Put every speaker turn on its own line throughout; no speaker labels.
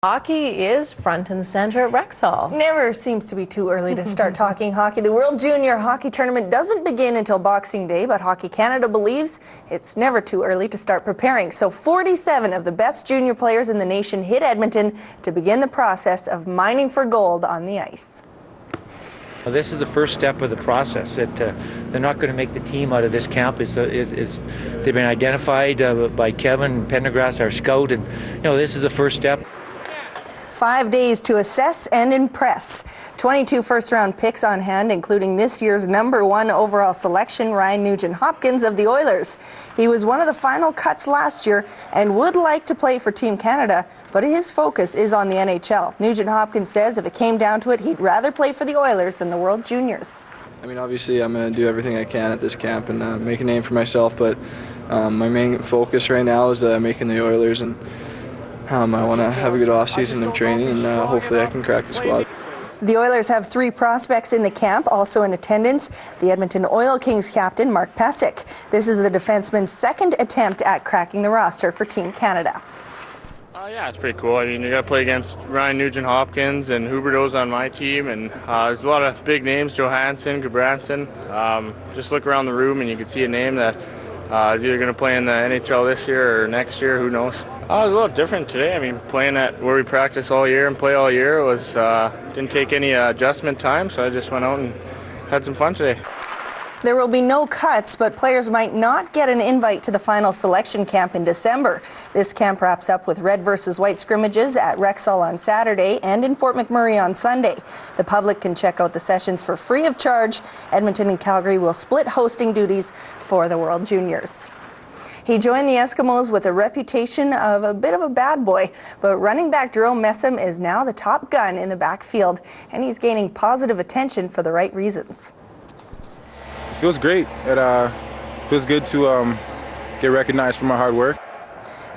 Hockey is front and center at Rexall.
Never seems to be too early to start talking hockey. The World Junior Hockey Tournament doesn't begin until Boxing Day, but Hockey Canada believes it's never too early to start preparing. So 47 of the best junior players in the nation hit Edmonton to begin the process of mining for gold on the ice.
Well, this is the first step of the process. They're not going to make the team out of this camp. They've been identified by Kevin Pendergrass, our scout, and this is the first step.
5 days to assess and impress. 22 first-round picks on hand, including this year's #1 overall selection, Ryan Nugent-Hopkins of the Oilers. He was one of the final cuts last year and would like to play for Team Canada, but his focus is on the NHL. Nugent-Hopkins says if it came down to it, he'd rather play for the Oilers than the World Juniors.
I mean, obviously, I'm going to do everything I can at this camp and make a name for myself, but my main focus right now is making the Oilers, and I want to have a good off-season of training, and hopefully I can crack the squad.
The Oilers have 3 prospects in the camp, also in attendance. The Edmonton Oil Kings captain, Mark Pesic. This is the defenseman's second attempt at cracking the roster for Team Canada.
Yeah, it's pretty cool. I mean, you got to play against Ryan Nugent-Hopkins and Huberdeau's on my team, and there's a lot of big names, Johansson, Gudbranson. Just look around the room and you can see a name that is either going to play in the NHL this year or next year, who knows. It was a little different today. I mean, playing at where we practice all year and play all year was didn't take any adjustment time, so I just went out and had some fun today.
There will be no cuts, but players might not get an invite to the final selection camp in December. This camp wraps up with red versus white scrimmages at Rexall on Saturday and in Fort McMurray on Sunday. The public can check out the sessions for free of charge. Edmonton and Calgary will split hosting duties for the World Juniors. He joined the Eskimos with a reputation of a bit of a bad boy, but running back Jerome Messam is now the top gun in the backfield, and he's gaining positive attention for the right reasons.
It feels great. It feels good to get recognized for my hard work.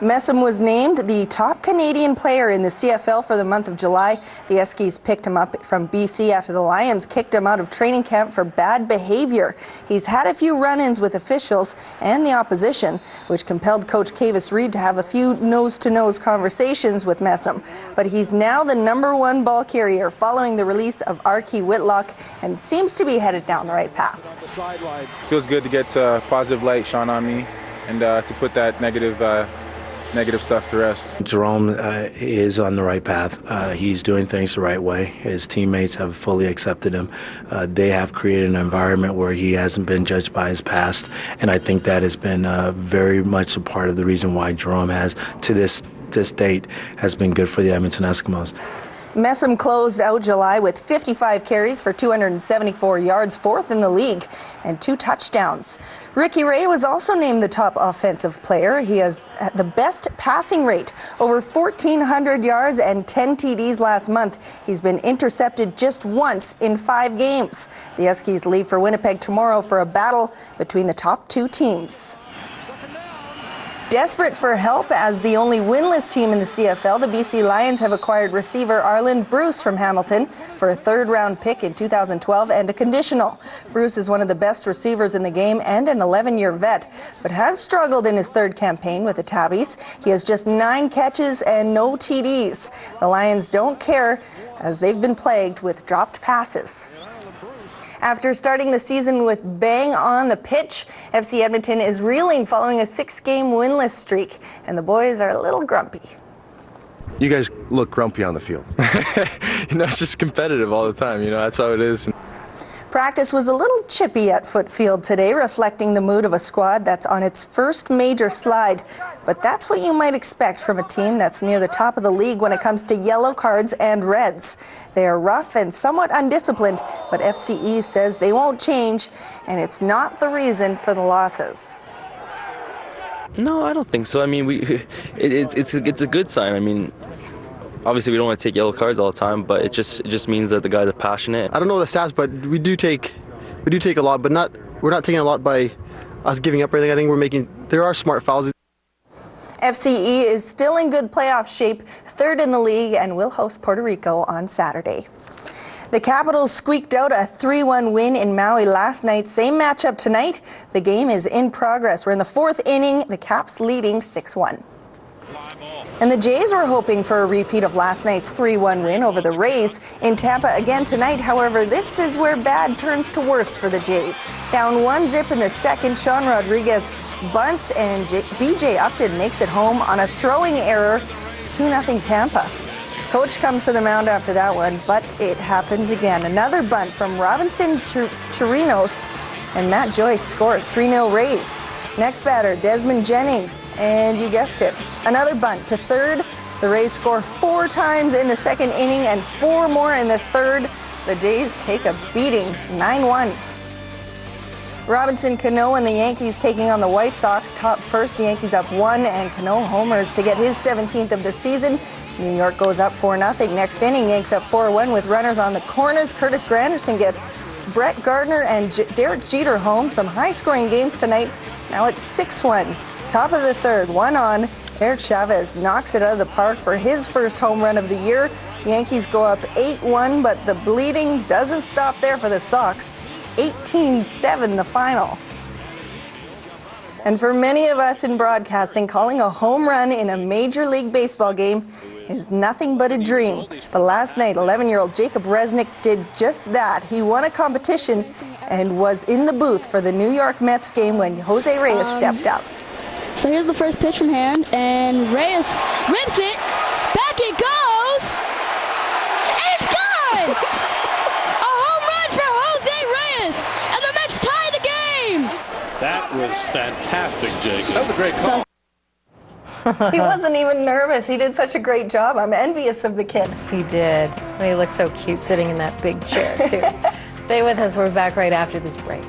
Messam was named the top Canadian player in the CFL for the month of July. The Eskies picked him up from BC after the Lions kicked him out of training camp for bad behavior. He's had a few run-ins with officials and the opposition, which compelled Coach Kavis Reed to have a few nose-to-nose conversations with Messam. But he's now the #1 ball carrier following the release of Archie Whitlock and seems to be headed down the right path.
It feels good to get positive light shone on me and to put that negative stuff to rest.
Jerome is on the right path. He's doing things the right way. His teammates have fully accepted him. They have created an environment where he hasn't been judged by his past, and I think that has been very much a part of the reason why Jerome has, to this date, has been good for the Edmonton Eskimos.
Messam closed out July with 55 carries for 274 yards, 4th in the league, and 2 touchdowns. Ricky Ray was also named the top offensive player. He has the best passing rate, over 1,400 yards and 10 TDs last month. He's been intercepted just once in 5 games. The Eskies leave for Winnipeg tomorrow for a battle between the top 2 teams. Desperate for help as the only winless team in the CFL, the BC Lions have acquired receiver Arlen Bruce from Hamilton for a 3rd-round pick in 2012 and a conditional. Bruce is one of the best receivers in the game and an 11-year vet, but has struggled in his 3rd campaign with the Tabbies. He has just 9 catches and no TDs. The Lions don't care as they've been plagued with dropped passes. After starting the season with bang on the pitch, FC Edmonton is reeling following a 6-game winless streak, and the boys are a little grumpy.
You guys look grumpy on the field. It's just competitive all the time. That's how it is.
Practice was a little chippy at Footfield today, reflecting the mood of a squad that's on its first major slide. But that's what you might expect from a team that's near the top of the league when it comes to yellow cards and reds. They are rough and somewhat undisciplined, but FCE says they won't change, and it's not the reason for the losses.
No, I don't think so. I mean, it's a good sign. I mean, obviously we don't want to take yellow cards all the time, but it just means that the guys are passionate.
I don't know the stats, but we do take a lot, but we're not taking a lot by us giving up or anything. I think there are smart fouls.
FCE is still in good playoff shape, 3rd in the league, and will host Puerto Rico on Saturday. The Capitals squeaked out a 3-1 win in Maui last night. Same matchup tonight. The game is in progress. We're in the 4th inning. The Caps leading 6-1. And the Jays were hoping for a repeat of last night's 3-1 win over the Rays in Tampa again tonight. However, this is where bad turns to worse for the Jays. Down 1-0 in the second, Sean Rodriguez bunts and BJ Upton makes it home on a throwing error. 2-0 Tampa. Coach comes to the mound after that one, but it happens again. Another bunt from Robinson Chirinos, and Matt Joyce scores. 3-0 Rays. Next batter, Desmond Jennings, and you guessed it, another bunt to third. The Rays score 4 times in the second inning and 4 more in the third. The Jays take a beating, 9-1. Robinson Cano and the Yankees taking on the White Sox. Top first, Yankees up 1, and Cano homers to get his 17th of the season. New York goes up 4-0. Next inning, Yanks up 4-1 with runners on the corners. Curtis Granderson gets Brett Gardner and Derek Jeter home. Some high-scoring games tonight. Now it's 6-1. Top of the third, 1 on. Eric Chavez knocks it out of the park for his first home run of the year. Yankees go up 8-1, but the bleeding doesn't stop there for the Sox. 18-7 the final. And for many of us in broadcasting, calling a home run in a Major League Baseball game is nothing but a dream. But last night, 11-year-old Jacob Resnick did just that. He won a competition and was in the booth for the New York Mets game when Jose Reyes stepped up.
So here's the first pitch from hand, and Reyes rips it. Back it goes. It's good! A home run for Jose Reyes, and the Mets tie the game.
That was fantastic, Jacob. That was a great call.
He wasn't even nervous. He did such a great job. I'm envious of the kid.
He did. He looks so cute sitting in that big chair, too. Stay with us. We're back right after this break.